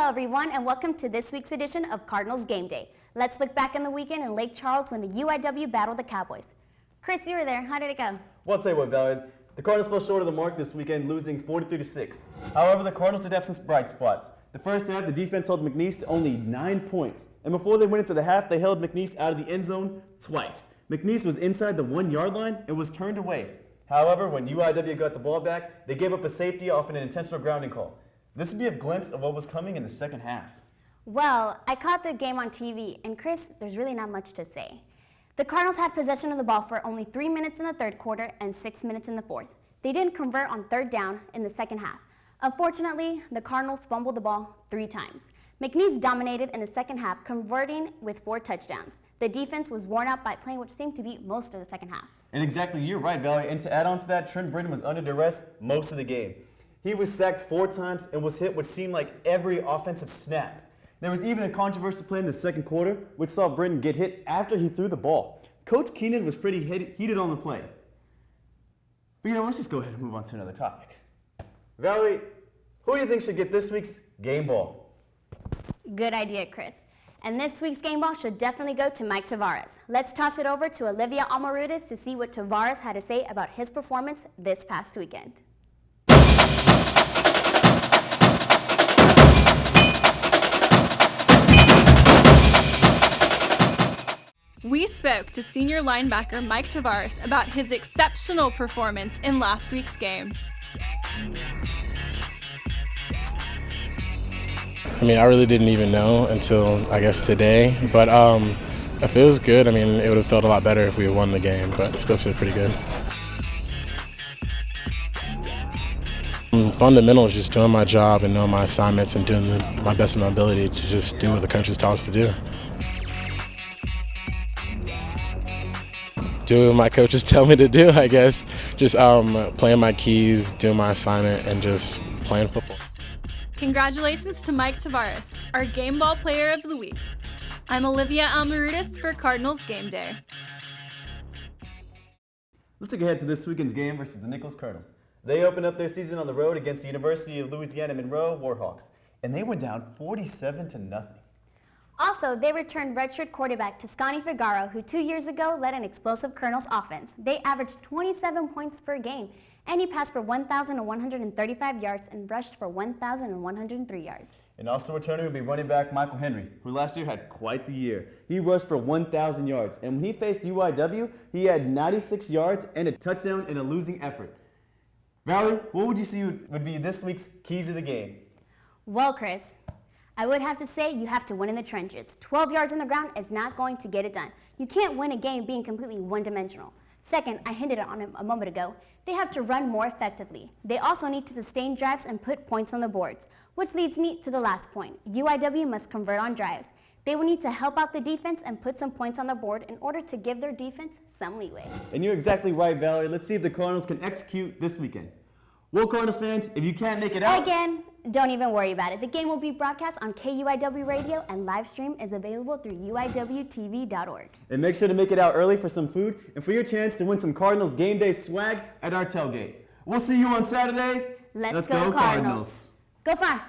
Hello everyone, and welcome to this week's edition of Cardinals Game Day. Let's look back in the weekend in Lake Charles when the UIW battled the Cowboys. Chris, you were there. How did it go? Well, I'll tell you what, Valerie. The Cardinals fell short of the mark this weekend, losing 43-6. However, the Cardinals did have some bright spots. The first half, the defense held McNeese to only 9 points. And before they went into the half, they held McNeese out of the end zone twice. McNeese was inside the 1 yard line and was turned away. However, when UIW got the ball back, they gave up a safety off an intentional grounding call. This would be a glimpse of what was coming in the second half. Well, I caught the game on TV, and Chris, there's really not much to say. The Cardinals had possession of the ball for only 3 minutes in the third quarter and 6 minutes in the fourth. They didn't convert on third down in the second half. Unfortunately, the Cardinals fumbled the ball 3 times. McNeese dominated in the second half, converting with 4 touchdowns. The defense was worn out by playing, which seemed to be most of the second half. And exactly, you're right, Valerie. And to add on to that, Trent Britton was under duress most of the game. He was sacked 4 times and was hit what seemed like every offensive snap. There was even a controversial play in the second quarter, which saw Britton get hit after he threw the ball. Coach Keenan was pretty heated on the play. But let's just go ahead and move on to another topic. Valerie, who do you think should get this week's game ball? Good idea, Chris. And this week's game ball should definitely go to Mike Tavares. Let's toss it over to Olivia Almarutis to see what Tavares had to say about his performance this past weekend. We spoke to senior linebacker Mike Tavares about his exceptional performance in last week's game. I mean, I really didn't even know until, I guess, today. But it feels good. I mean, it would have felt a lot better if we had won the game, but it still feels pretty good. Fundamentals, just doing my job and knowing my assignments and doing my best of my ability to just do what the coaches taught us to do. Do what my coaches tell me to do, I guess. Just playing my keys, doing my assignment, and just playing football. Congratulations to Mike Tavares, our Game Ball Player of the Week. I'm Olivia Almarutis for Cardinals Game Day. Let's look ahead to this weekend's game versus the Nichols Colonels. They opened up their season on the road against the University of Louisiana Monroe Warhawks, and they went down 47-0. Also, they returned redshirt quarterback Toscani Figaro, who 2 years ago led an explosive Colonels offense. They averaged 27 points per game, and he passed for 1,135 yards and rushed for 1,103 yards. And also returning will be running back Michael Henry, who last year had quite the year. He rushed for 1,000 yards, and when he faced UIW, he had 96 yards and a touchdown in a losing effort. Valerie, what would you see would be this week's keys of the game? Well, Chris, I would have to say you have to win in the trenches. 12 yards on the ground is not going to get it done. You can't win a game being completely one-dimensional. Second, I hinted on it a moment ago, they have to run more effectively. They also need to sustain drives and put points on the boards, which leads me to the last point. UIW must convert on drives. They will need to help out the defense and put some points on the board in order to give their defense some leeway. And you're exactly right, Valerie. Let's see if the Cardinals can execute this weekend. Well, Cardinals fans, if you can't make it out... Again, don't even worry about it. The game will be broadcast on KUIW Radio, and live stream is available through UIWTV.org. And make sure to make it out early for some food and for your chance to win some Cardinals Game Day swag at our tailgate. We'll see you on Saturday. Let's go Cardinals. Go Fly!